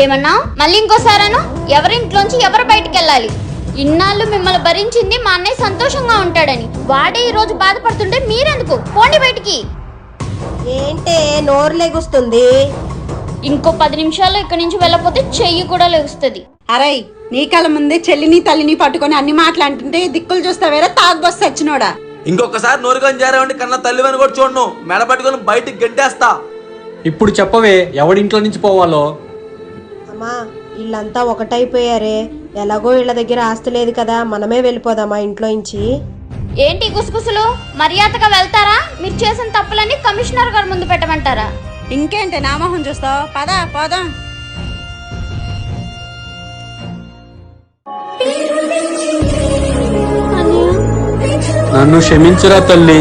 ఏమన్నా మళ్ళీ ఇంకోసారను? ఎవరింట్లోంచి ఎవరు బయటికి వెళ్ళాలి? ఇన్నాళ్ళు మిమ్మల్ని భరించింది మా అన్నయ్య సంతోషంగా ఉంటాడని. వాడే ఈ రోజు బాధపడుతుంటే మీరెందుకు? పోండి బయటికి. ఏంటే నోరు లెగుస్తుంది? ఇంకో 10 నిమిషాల్లో ఇక్కడి నుంచి వెళ్ళకపోతే చెయ్యి కూడా లెగుస్తుంది. అరే, నీ కళ్ళ ముందే చెల్లిని తల్లిని పట్టుకొని అన్ని మాట్లాడుతుంటే దిక్కులు చూస్తావేరా తాగుబోసి సచ్చినోడా. ఇంకొకసారి నోరుకొని జారావంటే కన్నా తల్లివని కూడా చూడను, మెడ పట్టుకొని బయటికి గెంటేస్తా. ఇప్పుడు చెప్పవే ఎవడింట్లో నుంచి పోవాలో. అమ్మా, వీళ్ళంతా ఒకటైపోయారే. ఎలాగో వీళ్ళ దగ్గర ఆస్తి లేదు కదా, మనమే వెళ్ళిపోదామా ఇంట్లో నుంచి? ఏంటి గుసగుసలు? మర్యాదగా వెళ్తారా? మీరు చేసిన తప్పులన్నీ కమిషనర్ గారి ముందు పెట్టమంటారా? ఇంకేంటి నామోహం చూస్తావు? పదా పోదాం. నన్ను క్షమించురా తల్లి.